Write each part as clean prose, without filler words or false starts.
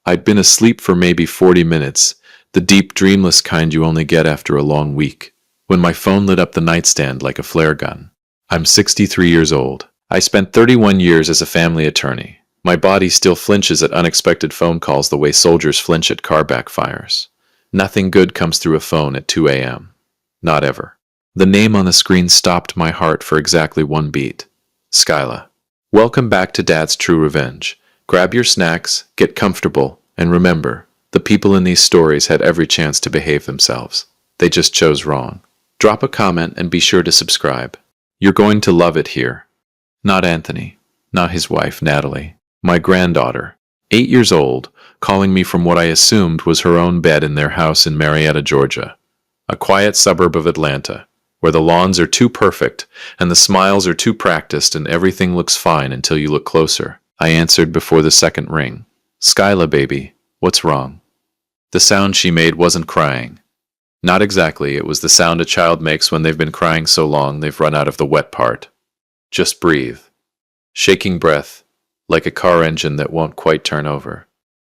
I'd been asleep for maybe 40 minutes, the deep, dreamless kind you only get after a long week, when my phone lit up the nightstand like a flare gun. I'm 63 years old. I spent 31 years as a family attorney. My body still flinches at unexpected phone calls the way soldiers flinch at car backfires. Nothing good comes through a phone at 2 a.m. Not ever. The name on the screen stopped my heart for exactly one beat. Skyla. Welcome back to Dad's True Revenge. Grab your snacks, get comfortable, and remember, the people in these stories had every chance to behave themselves. They just chose wrong. Drop a comment and be sure to subscribe. You're going to love it here. Not Anthony. Not his wife, Natalie. My granddaughter, 8 years old, calling me from what I assumed was her own bed in their house in Marietta, Georgia, a quiet suburb of Atlanta, where the lawns are too perfect and the smiles are too practiced and everything looks fine until you look closer. I answered before the second ring. Skyla, baby, what's wrong? The sound she made wasn't crying. Not exactly, it was the sound a child makes when they've been crying so long they've run out of the wet part. Just breathe. Shaking breath, like a car engine that won't quite turn over.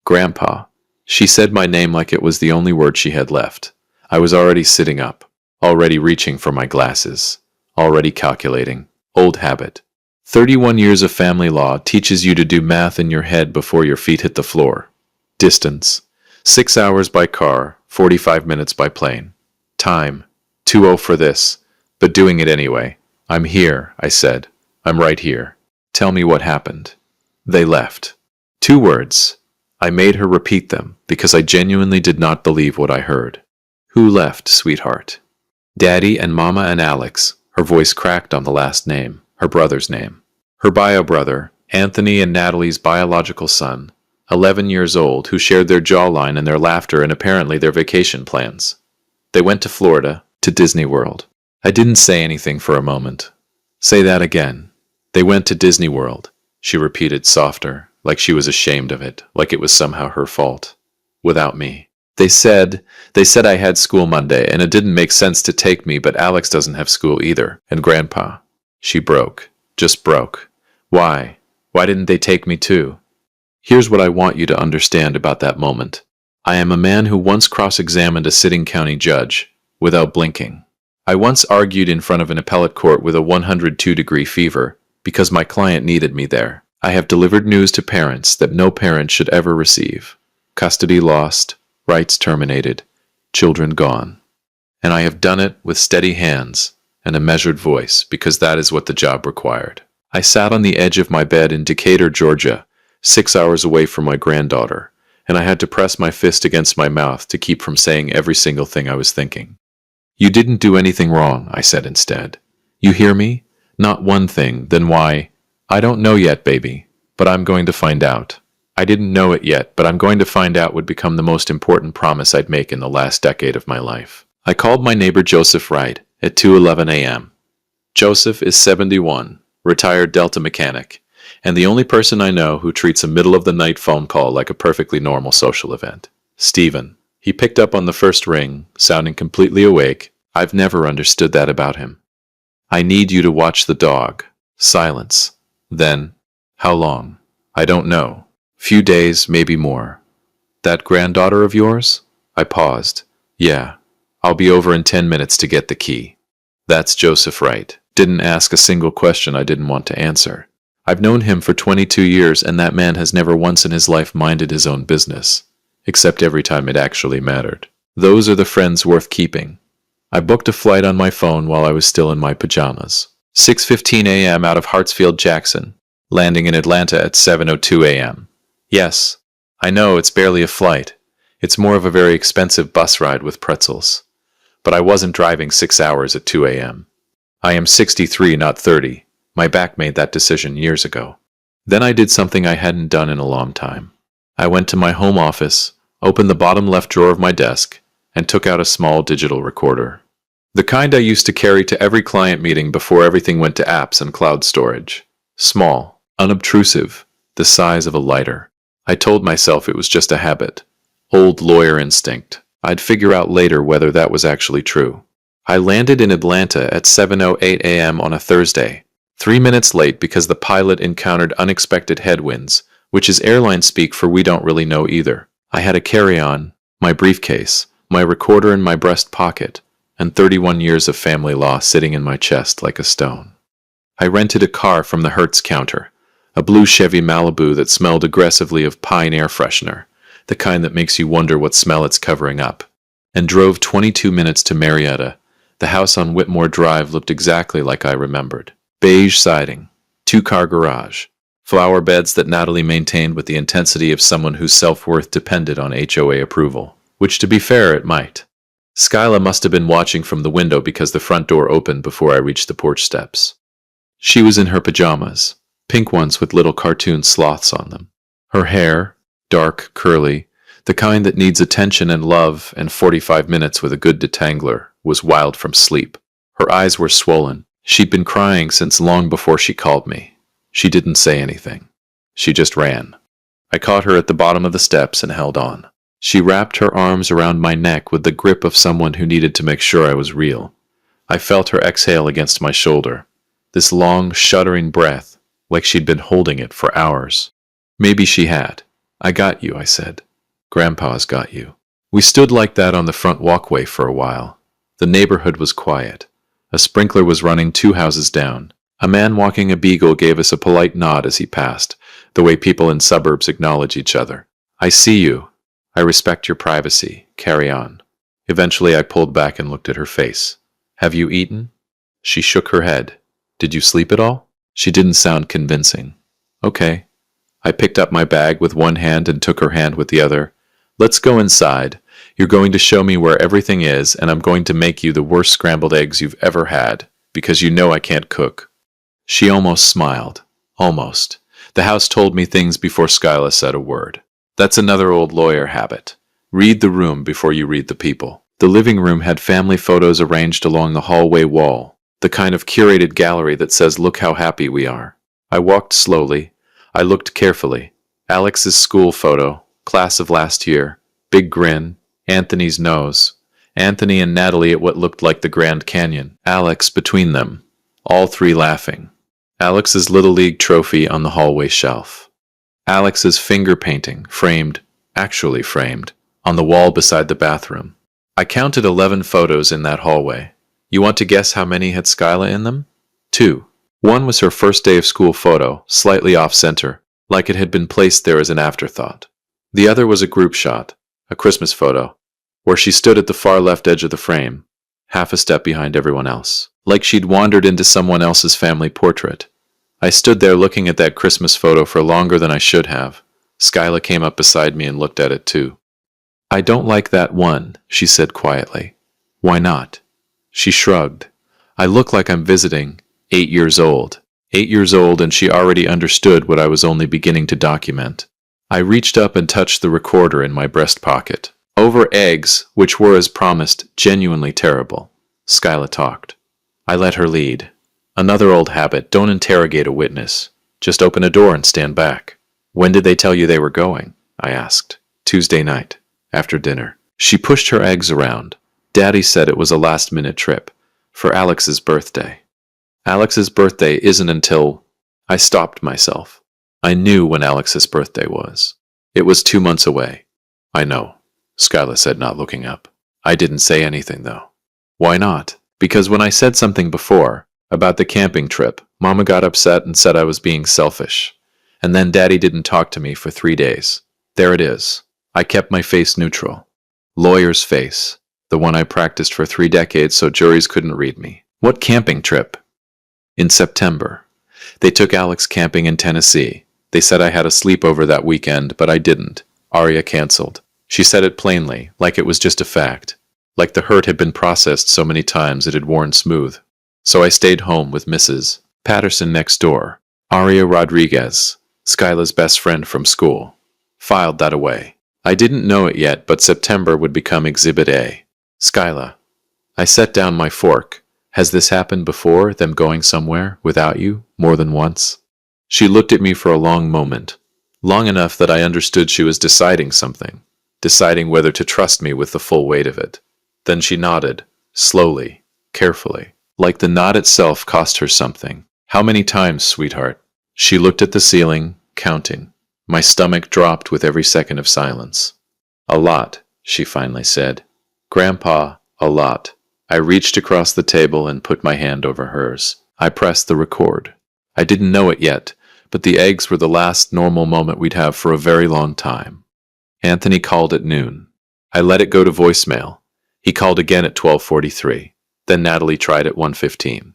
Grandpa. She said my name like it was the only word she had left. I was already sitting up, already reaching for my glasses, already calculating. Old habit. 31 years of family law teaches you to do math in your head before your feet hit the floor. Distance. 6 hours by car, 45 minutes by plane. Time. 2:00 for this, but doing it anyway. I'm here, I said. I'm right here. Tell me what happened. They left. 2 words. I made her repeat them because I genuinely did not believe what I heard. Who left, sweetheart? Daddy and Mama and Alex. Her voice cracked on the last name, her brother's name. Her bio brother, Anthony and Natalie's biological son, 11 years old, who shared their jawline and their laughter and apparently their vacation plans. They went to Florida, to Disney World. I didn't say anything for a moment. Say that again. They went to Disney World, she repeated softer, like she was ashamed of it, like it was somehow her fault. Without me. They said I had school Monday and it didn't make sense to take me, but Alex doesn't have school either. And Grandpa. She broke. Just broke. Why? Why didn't they take me too? Here's what I want you to understand about that moment. I am a man who once cross-examined a sitting county judge, without blinking. I once argued in front of an appellate court with a 102-degree fever, because my client needed me there. I have delivered news to parents that no parent should ever receive. Custody lost, rights terminated, children gone. And I have done it with steady hands and a measured voice, because that is what the job required. I sat on the edge of my bed in Decatur, Georgia, 6 hours away from my granddaughter, and I had to press my fist against my mouth to keep from saying every single thing I was thinking. You didn't do anything wrong, I said instead. You hear me? Not one thing, then why? I don't know yet, baby, but I'm going to find out. I didn't know it yet, but I'm going to find out would become the most important promise I'd make in the last decade of my life. I called my neighbor Joseph Wright at 2:11 a.m. Joseph is 71, retired Delta mechanic, and the only person I know who treats a middle-of-the-night phone call like a perfectly normal social event. Stephen. He picked up on the first ring, sounding completely awake. I've never understood that about him. I need you to watch the dog. Silence. Then, how long? I don't know. Few days, maybe more. That granddaughter of yours? I paused. Yeah. I'll be over in 10 minutes to get the key. That's Joseph Wright. Didn't ask a single question I didn't want to answer. I've known him for 22 years, and that man has never once in his life minded his own business, except every time it actually mattered. Those are the friends worth keeping. I booked a flight on my phone while I was still in my pajamas. 6:15 a.m. out of Hartsfield, Jackson, landing in Atlanta at 7:02 a.m. Yes, I know it's barely a flight. It's more of a very expensive bus ride with pretzels. But I wasn't driving 6 hours at 2 a.m. I am 63, not 30. My back made that decision years ago. Then I did something I hadn't done in a long time. I went to my home office, opened the bottom left drawer of my desk, and took out a small digital recorder. The kind I used to carry to every client meeting before everything went to apps and cloud storage. Small, unobtrusive, the size of a lighter. I told myself it was just a habit. Old lawyer instinct. I'd figure out later whether that was actually true. I landed in Atlanta at 7:08 a.m. on a Thursday, 3 minutes late because the pilot encountered unexpected headwinds, which is airline speak for we don't really know either. I had a carry-on, my briefcase, my recorder in my breast pocket, and 31 years of family law sitting in my chest like a stone. I rented a car from the Hertz counter, a blue Chevy Malibu that smelled aggressively of pine air freshener, the kind that makes you wonder what smell it's covering up, and drove 22 minutes to Marietta. The house on Whitmore Drive looked exactly like I remembered. Beige siding, two-car garage, flower beds that Natalie maintained with the intensity of someone whose self-worth depended on HOA approval, which to be fair it might. Skyla must have been watching from the window because the front door opened before I reached the porch steps. She was in her pajamas, pink ones with little cartoon sloths on them. Her hair, dark, curly, the kind that needs attention and love and 45 minutes with a good detangler, was wild from sleep. Her eyes were swollen. She'd been crying since long before she called me. She didn't say anything. She just ran. I caught her at the bottom of the steps and held on. She wrapped her arms around my neck with the grip of someone who needed to make sure I was real. I felt her exhale against my shoulder. This long, shuddering breath, like she'd been holding it for hours. Maybe she had. I got you, I said. Grandpa's got you. We stood like that on the front walkway for a while. The neighborhood was quiet. A sprinkler was running 2 houses down. A man walking a beagle gave us a polite nod as he passed, the way people in suburbs acknowledge each other. I see you. I respect your privacy. Carry on. Eventually I pulled back and looked at her face. Have you eaten? She shook her head. Did you sleep at all? She didn't sound convincing. Okay. I picked up my bag with one hand and took her hand with the other. Let's go inside. You're going to show me where everything is, and I'm going to make you the worst scrambled eggs you've ever had, because you know I can't cook. She almost smiled. Almost. The house told me things before Skyla said a word. That's another old lawyer habit. Read the room before you read the people. The living room had family photos arranged along the hallway wall, the kind of curated gallery that says, "Look how happy we are." I walked slowly. I looked carefully. Alex's school photo, class of last year, big grin, Anthony's nose, Anthony and Natalie at what looked like the Grand Canyon, Alex between them, all 3 laughing. Alex's Little League trophy on the hallway shelf. Alex's finger painting, actually framed, on the wall beside the bathroom. I counted 11 photos in that hallway. You want to guess how many had Skyla in them? 2. One was her first day of school photo, slightly off-center, like it had been placed there as an afterthought. The other was a group shot, a Christmas photo, where she stood at the far left edge of the frame, half a step behind everyone else, like she'd wandered into someone else's family portrait. I stood there looking at that Christmas photo for longer than I should have. Skyla came up beside me and looked at it too. I don't like that one, she said quietly. Why not? She shrugged. I look like I'm visiting 8 years old. 8 years old, and she already understood what I was only beginning to document. I reached up and touched the recorder in my breast pocket. Over eggs, which were as promised, genuinely terrible. Skyla talked. I let her lead. Another old habit, don't interrogate a witness. Just open a door and stand back. When did they tell you they were going? I asked. Tuesday night, after dinner. She pushed her eggs around. Daddy said it was a last-minute trip, for Alex's birthday. Alex's birthday isn't until... I stopped myself. I knew when Alex's birthday was. It was 2 months away. I know, Skyla said, not looking up. I didn't say anything, though. Why not? Because when I said something before, about the camping trip, Mama got upset and said I was being selfish. And then Daddy didn't talk to me for 3 days. There it is. I kept my face neutral. Lawyer's face. The one I practiced for 3 decades so juries couldn't read me. What camping trip? In September. They took Alex camping in Tennessee. They said I had a sleepover that weekend, but I didn't. Aria canceled. She said it plainly, like it was just a fact. Like the hurt had been processed so many times it had worn smooth. So I stayed home with Mrs. Patterson next door. Aria Rodriguez, Skyla's best friend from school. Filed that away. I didn't know it yet, but September would become Exhibit A. Skyla. I set down my fork. Has this happened before, them going somewhere, without you, more than once? She looked at me for a long moment. Long enough that I understood she was deciding something. Deciding whether to trust me with the full weight of it. Then she nodded, slowly, carefully. Like the nod itself cost her something. How many times, sweetheart? She looked at the ceiling, counting. My stomach dropped with every second of silence. A lot, she finally said. Grandpa, a lot. I reached across the table and put my hand over hers. I pressed the record. I didn't know it yet, but the eggs were the last normal moment we'd have for a very long time. Anthony called at noon. I let it go to voicemail. He called again at 12:43. Then Natalie tried at 1:15.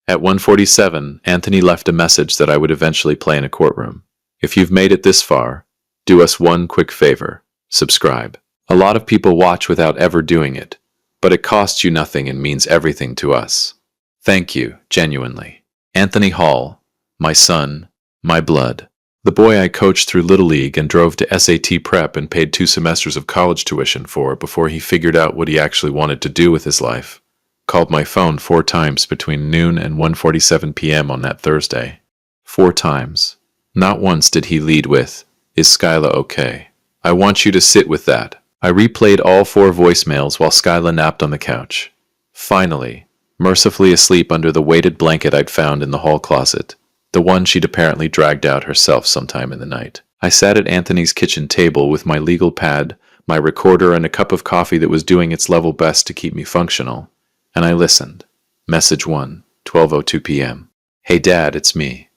At 1:47, Anthony left a message that I would eventually play in a courtroom. If you've made it this far, do us one quick favor. Subscribe. A lot of people watch without ever doing it, but it costs you nothing and means everything to us. Thank you, genuinely. Anthony Hall, my son, my blood. The boy I coached through Little League and drove to SAT prep and paid 2 semesters of college tuition for before he figured out what he actually wanted to do with his life. Called my phone 4 times between noon and 1:47 p.m. on that Thursday. 4 times. Not once did he lead with, "Is Skyla okay?" I want you to sit with that. I replayed all 4 voicemails while Skyla napped on the couch. Finally, mercifully asleep under the weighted blanket I'd found in the hall closet, the one she'd apparently dragged out herself sometime in the night. I sat at Anthony's kitchen table with my legal pad, my recorder, and a cup of coffee that was doing its level best to keep me functional. And I listened. Message 1, 12:02 p.m. Hey Dad, it's me.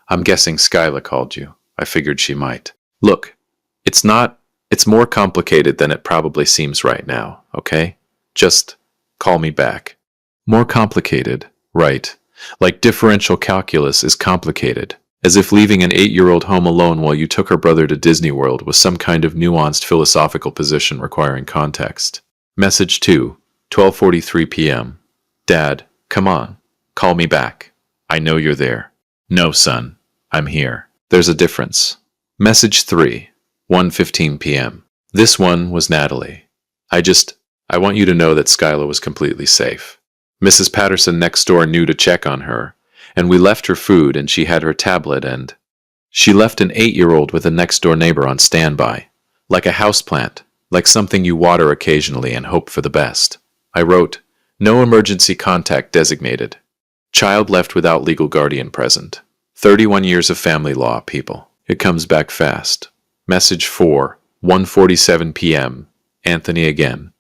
I'm guessing Skyla called you. I figured she might. Look, it's more complicated than it probably seems right now, okay? Just call me back. More complicated, right? Like differential calculus is complicated. As if leaving an 8-year-old home alone while you took her brother to Disney World was some kind of nuanced philosophical position requiring context. Message 2, 12:43 p.m. Dad, come on. Call me back. I know you're there. No, son. I'm here. There's a difference. Message 3, 1:15 p.m. This one was Natalie. I want you to know that Skyla was completely safe. Mrs. Patterson next door knew to check on her, and we left her food and she had her tablet and she left an 8-year-old with a next-door neighbor on standby, like a houseplant, like something you water occasionally and hope for the best. I wrote, no emergency contact designated. Child left without legal guardian present. 31 years of family law, people. It comes back fast. Message 4, 1:47 p.m. Anthony again.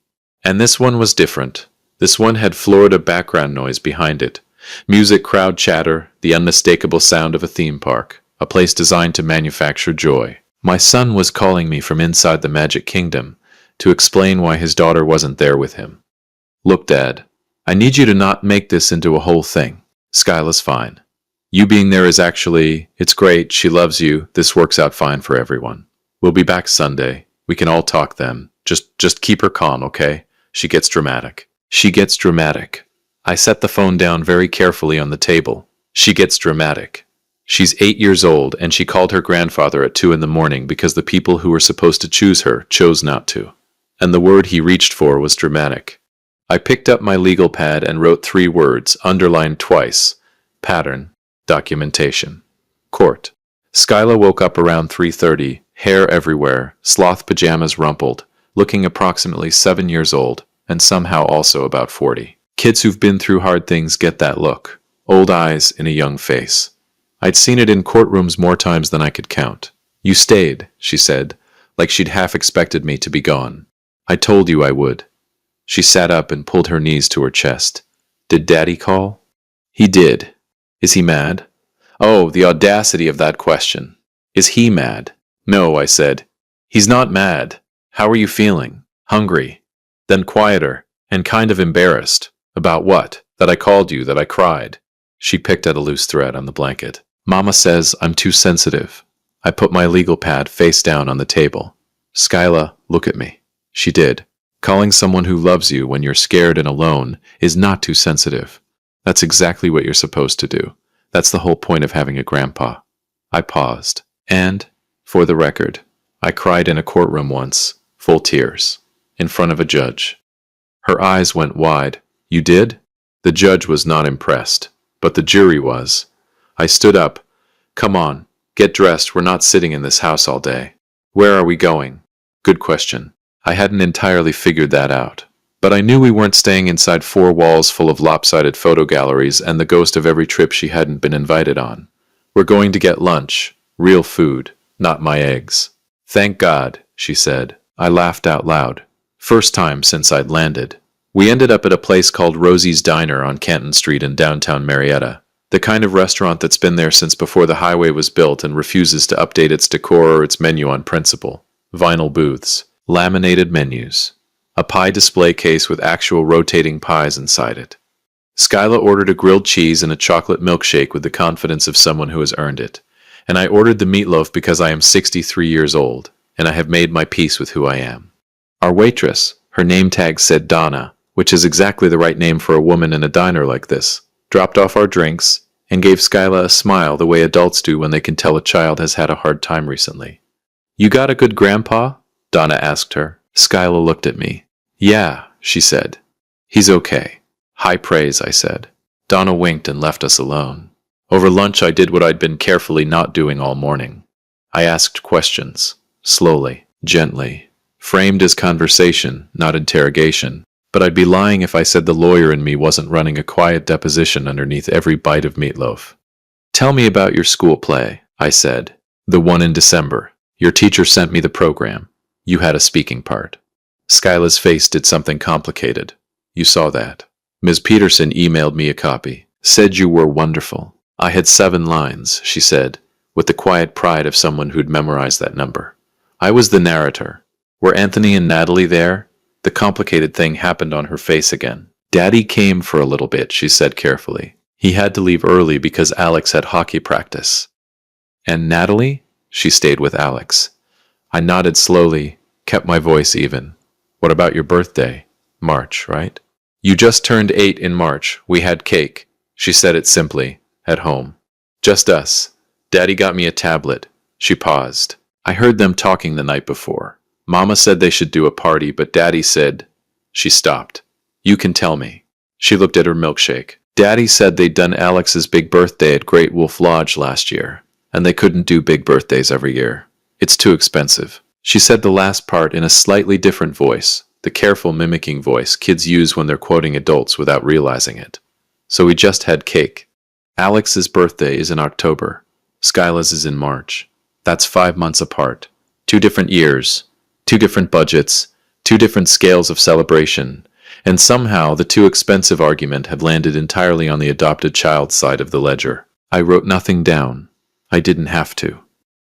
And this one was different. This one had Florida background noise behind it. Music, crowd chatter, the unmistakable sound of a theme park. A place designed to manufacture joy. My son was calling me from inside the Magic Kingdom to explain why his daughter wasn't there with him. Look, Dad, I need you to not make this into a whole thing. Skyla's fine. You being there is it's great, she loves you, this works out fine for everyone. We'll be back Sunday. We can all talk then. Just keep her calm, okay? She gets dramatic. She gets dramatic. I set the phone down very carefully on the table. She gets dramatic. She's 8 years old, and she called her grandfather at 2 in the morning because the people who were supposed to choose her chose not to. And the word he reached for was dramatic. I picked up my legal pad and wrote 3 words, underlined twice. Pattern. Documentation. Court. Skyla woke up around 3:30, hair everywhere, sloth pajamas rumpled, looking approximately 7 years old, and somehow also about 40. Kids who've been through hard things get that look. Old eyes in a young face. I'd seen it in courtrooms more times than I could count. You stayed, she said, like she'd half expected me to be gone. I told you I would. She sat up and pulled her knees to her chest. Did Daddy call? He did. Is he mad? Oh, the audacity of that question. Is he mad? No, I said. He's not mad. How are you feeling? Hungry. Then quieter, and kind of embarrassed. About what? That I called you, that I cried. She picked at a loose thread on the blanket. Mama says I'm too sensitive. I put my legal pad face down on the table. Skyla, look at me. She did. Calling someone who loves you when you're scared and alone is not too sensitive. That's exactly what you're supposed to do. That's the whole point of having a grandpa. I paused. And, for the record, I cried in a courtroom once, full tears, in front of a judge. Her eyes went wide. You did? The judge was not impressed, but the jury was. I stood up. Come on, get dressed, we're not sitting in this house all day. Where are we going? Good question. I hadn't entirely figured that out. But I knew we weren't staying inside 4 walls full of lopsided photo galleries and the ghost of every trip she hadn't been invited on. We're going to get lunch, real food, not my eggs. Thank God, she said. I laughed out loud. First time since I'd landed. We ended up at a place called Rosie's Diner on Canton Street in downtown Marietta. The kind of restaurant that's been there since before the highway was built and refuses to update its decor or its menu on principle. Vinyl booths, laminated menus, a pie display case with actual rotating pies inside it. Skyla ordered a grilled cheese and a chocolate milkshake with the confidence of someone who has earned it. And I ordered the meatloaf because I am 63 years old, and I have made my peace with who I am. Our waitress, her name tag said Donna, which is exactly the right name for a woman in a diner like this, dropped off our drinks and gave Skyla a smile the way adults do when they can tell a child has had a hard time recently. You got a good grandpa? Donna asked her. Skyla looked at me. Yeah, she said. He's okay. High praise, I said. Donna winked and left us alone. Over lunch I did what I'd been carefully not doing all morning. I asked questions, slowly, gently, framed as conversation, not interrogation, but I'd be lying if I said the lawyer in me wasn't running a quiet deposition underneath every bite of meatloaf. Tell me about your school play, I said. The one in December. Your teacher sent me the program. You had a speaking part. Skyla's face did something complicated. You saw that. Ms. Peterson emailed me a copy. Said you were wonderful. I had 7 lines, she said, with the quiet pride of someone who'd memorized that number. I was the narrator. Were Anthony and Natalie there? The complicated thing happened on her face again. Daddy came for a little bit, she said carefully. He had to leave early because Alex had hockey practice. And Natalie? She stayed with Alex. I nodded slowly, kept my voice even. What about your birthday? March, right? You just turned 8 in March. We had cake. She said it simply. At home. Just us. Daddy got me a tablet. She paused. I heard them talking the night before. Mama said they should do a party, but Daddy said... She stopped. You can tell me. She looked at her milkshake. Daddy said they'd done Alex's big birthday at Great Wolf Lodge last year, and they couldn't do big birthdays every year. It's too expensive. She said the last part in a slightly different voice, the careful mimicking voice kids use when they're quoting adults without realizing it. So we just had cake. Alex's birthday is in October. Skyla's is in March. That's 5 months apart. 2 different years, 2 different budgets, 2 different scales of celebration, and somehow the too expensive argument had landed entirely on the adopted child's side of the ledger. I wrote nothing down. I didn't have to.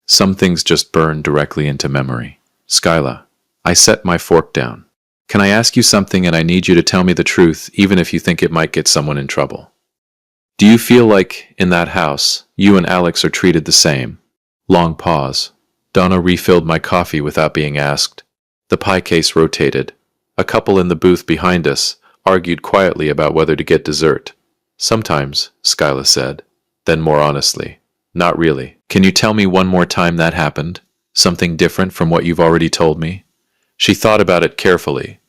Some things just burned directly into memory. Skyla, I set my fork down. Can I ask you something, and I need you to tell me the truth, even if you think it might get someone in trouble? Do you feel like, in that house, you and Alex are treated the same? Long pause. Donna refilled my coffee without being asked. The pie case rotated. A couple in the booth behind us argued quietly about whether to get dessert. Sometimes, Skyla said. Then more honestly. Not really. Can you tell me one more time that happened? Something different from what you've already told me? She thought about it carefully.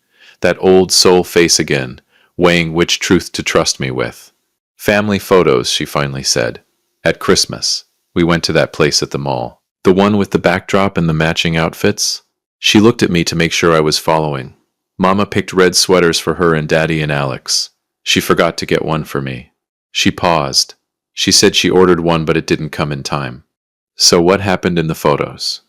That old soul face again, weighing which truth to trust me with. Family photos, she finally said. At Christmas. We went to that place at the mall. The one with the backdrop and the matching outfits? She looked at me to make sure I was following. Mama picked red sweaters for her and Daddy and Alex. She forgot to get one for me. She paused. She said she ordered one, but it didn't come in time. So what happened in the photos?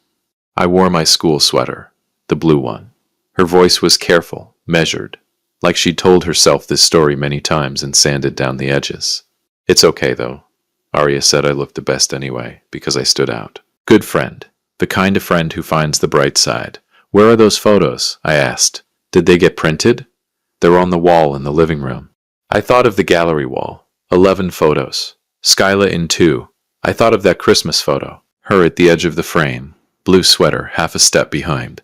I wore my school sweater, the blue one. Her voice was careful, measured, like she'd told herself this story many times and sanded down the edges. It's okay, though. Arya said I looked the best anyway, because I stood out. Good friend. The kind of friend who finds the bright side. Where are those photos? I asked. Did they get printed? They're on the wall in the living room. I thought of the gallery wall. 11 photos. Skyla in 2. I thought of that Christmas photo. Her at the edge of the frame. Blue sweater, half a step behind.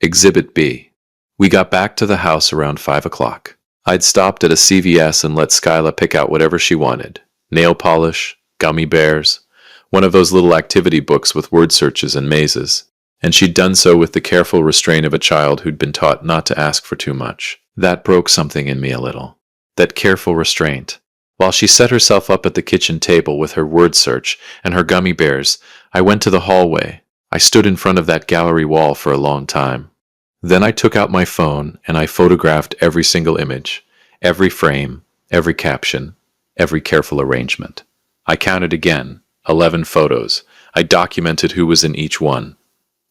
Exhibit B. We got back to the house around 5 o'clock. I'd stopped at a CVS and let Skyla pick out whatever she wanted. Nail polish, gummy bears, one of those little activity books with word searches and mazes. And she'd done so with the careful restraint of a child who'd been taught not to ask for too much. That broke something in me a little. That careful restraint. While she set herself up at the kitchen table with her word search and her gummy bears, I went to the hallway. I stood in front of that gallery wall for a long time. Then I took out my phone and I photographed every single image, every frame, every caption, every careful arrangement. I counted again, 11 photos. I documented who was in each one.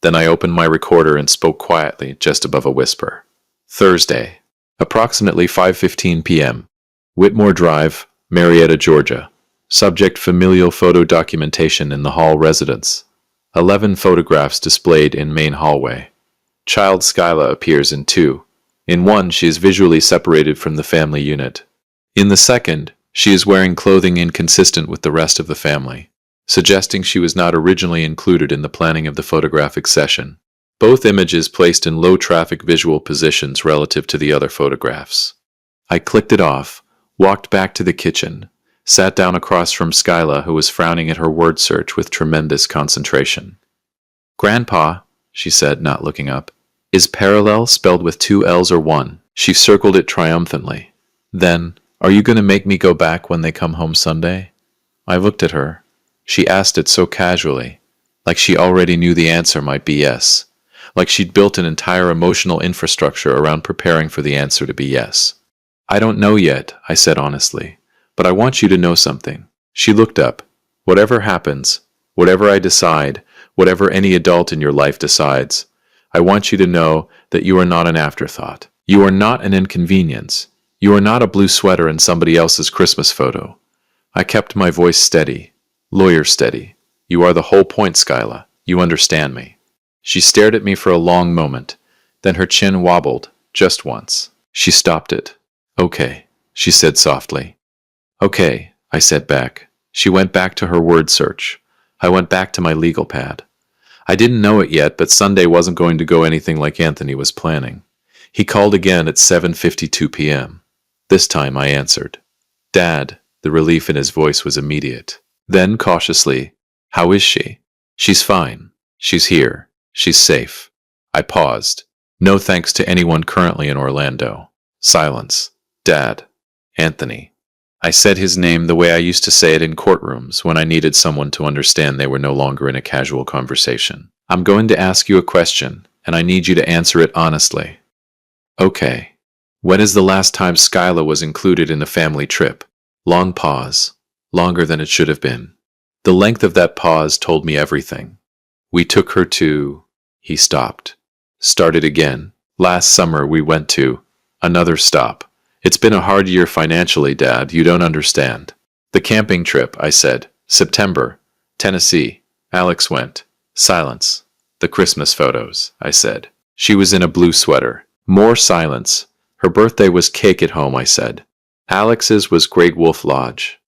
Then I opened my recorder and spoke quietly, just above a whisper. Thursday, approximately 5:15 p.m. Whitmore Drive, Marietta, Georgia. Subject familial photo documentation in the hall residence. 11 photographs displayed in main hallway. Child Skyla appears in 2. In one, she is visually separated from the family unit. In the second, she is wearing clothing inconsistent with the rest of the family, suggesting she was not originally included in the planning of the photographic session. Both images placed in low-traffic visual positions relative to the other photographs. I clicked it off, walked back to the kitchen, sat down across from Skyla, who was frowning at her word search with tremendous concentration. "Grandpa," she said, not looking up, "is parallel spelled with 2 L's or 1? She circled it triumphantly. Then, "Are you going to make me go back when they come home Sunday?" I looked at her. She asked it so casually, like she already knew the answer might be yes, like she'd built an entire emotional infrastructure around preparing for the answer to be yes. "I don't know yet," I said honestly, "but I want you to know something." She looked up. "Whatever happens, whatever I decide, whatever any adult in your life decides, I want you to know that you are not an afterthought. You are not an inconvenience. You are not a blue sweater in somebody else's Christmas photo." I kept my voice steady, lawyer steady. "You are the whole point, Skyla. You understand me." She stared at me for a long moment. Then her chin wobbled, just once. She stopped it. "Okay," she said softly. "Okay," I said back. She went back to her word search. I went back to my legal pad. I didn't know it yet, but Sunday wasn't going to go anything like Anthony was planning. He called again at 7:52 p.m. This time I answered. "Dad," the relief in his voice was immediate. Then, cautiously, "How is she?" "She's fine. She's here. She's safe." I paused. No thanks to anyone currently in Orlando. Silence. "Dad. Anthony." I said his name the way I used to say it in courtrooms when I needed someone to understand they were no longer in a casual conversation. "I'm going to ask you a question, and I need you to answer it honestly." "Okay. When is the last time Skyla was included in a family trip?" Long pause. Longer than it should have been. The length of that pause told me everything. "We took her to..." He stopped. Started again. "Last summer we went to..." Another stop. "It's been a hard year financially, Dad. You don't understand." "The camping trip," I said. "September. Tennessee. Alex went." Silence. "The Christmas photos," I said. "She was in a blue sweater." More silence. "Her birthday was cake at home," I said. "Alex's was Great Wolf Lodge."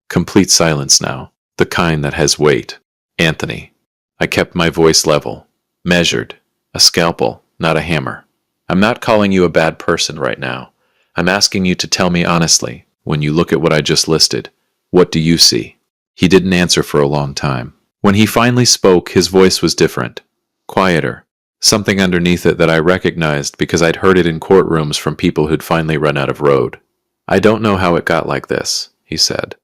Complete silence now. The kind that has weight. "Anthony." I kept my voice level. Measured. A scalpel, not a hammer. "I'm not calling you a bad person right now. I'm asking you to tell me honestly, when you look at what I just listed, what do you see?" He didn't answer for a long time. When he finally spoke, his voice was different. Quieter. Something underneath it that I recognized because I'd heard it in courtrooms from people who'd finally run out of road. "I don't know how it got like this," he said.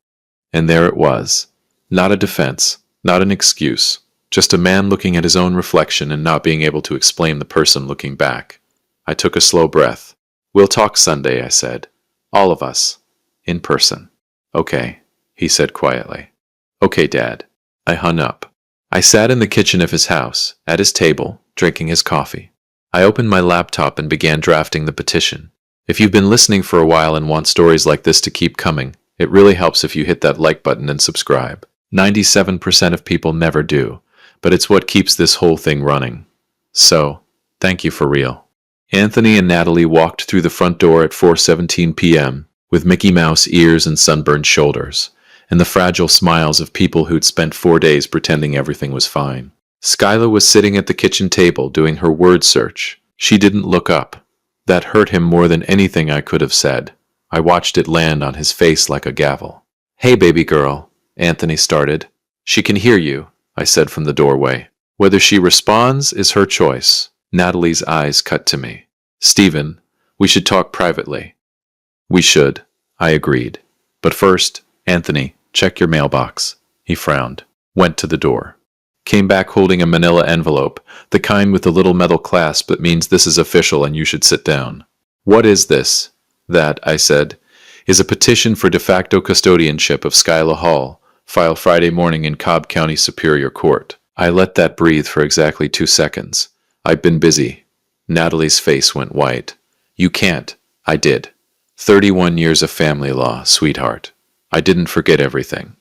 And there it was. Not a defense, not an excuse, just a man looking at his own reflection and not being able to explain the person looking back. I took a slow breath. "We'll talk Sunday," I said. "All of us. In person." "Okay," he said quietly. "Okay, Dad." I hung up. I sat in the kitchen of his house, at his table, drinking his coffee. I opened my laptop and began drafting the petition. If you've been listening for a while and want stories like this to keep coming, it really helps if you hit that like button and subscribe. 97% of people never do, but it's what keeps this whole thing running. So, thank you for real. Anthony and Natalie walked through the front door at 4:17 p.m. with Mickey Mouse ears and sunburned shoulders, and the fragile smiles of people who'd spent 4 days pretending everything was fine. Skyla was sitting at the kitchen table doing her word search. She didn't look up. That hurt him more than anything I could have said. I watched it land on his face like a gavel. "Hey, baby girl," Anthony started. "She can hear you," I said from the doorway. "Whether she responds is her choice." Natalie's eyes cut to me. "Stephen, we should talk privately." "We should," I agreed. "But first, Anthony, check your mailbox." He frowned, went to the door. Came back holding a manila envelope, the kind with the little metal clasp that means this is official and you should sit down. "What is this?" "That," I said, "is a petition for de facto custodianship of Skyla Hall, File Friday morning in Cobb County Superior Court. I let that breathe for exactly 2 seconds. I've been busy. Natalie's face went white. You can't. I did. 31 years of family law, sweetheart. I didn't forget everything.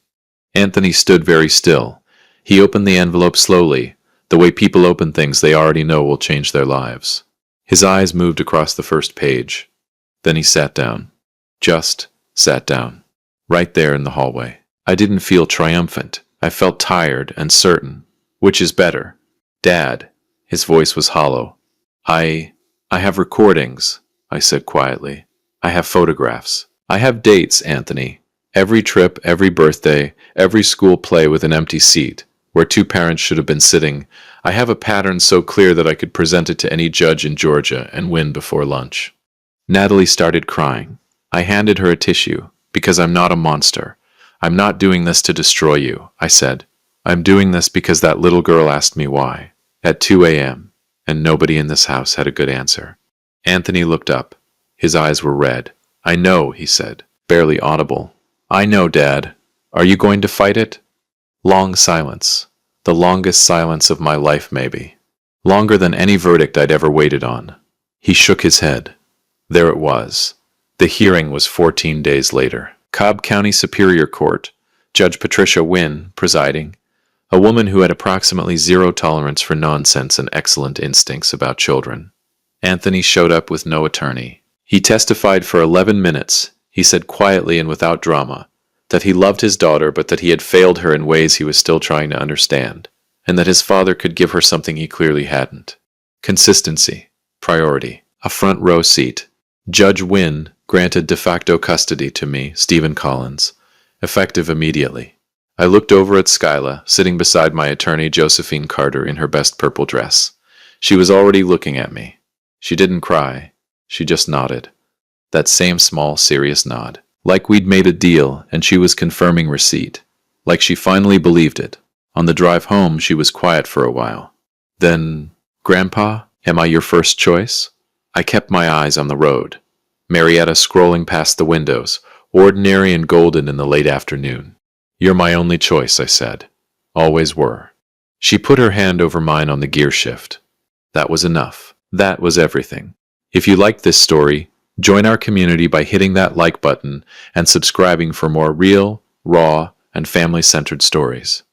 Anthony stood very still. He opened the envelope slowly, the way people open things they already know will change their lives. His eyes moved across the first page. Then he sat down. Just sat down. Right there in the hallway. I didn't feel triumphant. I felt tired and certain. Which is better? Dad. His voice was hollow. I have recordings, I said quietly. I have photographs. I have dates, Anthony. Every trip, every birthday, every school play with an empty seat, where 2 parents should have been sitting. I have a pattern so clear that I could present it to any judge in Georgia and win before lunch. Natalie started crying. I handed her a tissue, because I'm not a monster. I'm not doing this to destroy you, I said. I'm doing this because that little girl asked me why, at 2 a.m., and nobody in this house had a good answer. Anthony looked up. His eyes were red. I know, he said, barely audible. I know, Dad. Are you going to fight it? Long silence. The longest silence of my life, maybe. Longer than any verdict I'd ever waited on. He shook his head. There it was. The hearing was 14 days later. Cobb County Superior Court. Judge Patricia Wynn, presiding. A woman who had approximately 0 tolerance for nonsense and excellent instincts about children. Anthony showed up with no attorney. He testified for 11 minutes. He said quietly and without drama that he loved his daughter but that he had failed her in ways he was still trying to understand, and that his father could give her something he clearly hadn't. Consistency. Priority. A front row seat. Judge Wynn granted de facto custody to me, Stephen Collins, effective immediately. I looked over at Skyla, sitting beside my attorney Josephine Carter in her best purple dress. She was already looking at me. She didn't cry. She just nodded. That same small, serious nod. Like we'd made a deal and she was confirming receipt. Like she finally believed it. On the drive home, she was quiet for a while. Then, Grandpa, am I your first choice? I kept my eyes on the road. Marietta scrolling past the windows, ordinary and golden in the late afternoon. You're my only choice, I said. Always were. She put her hand over mine on the gear shift. That was enough. That was everything. If you liked this story, join our community by hitting that like button and subscribing for more real, raw, and family-centered stories.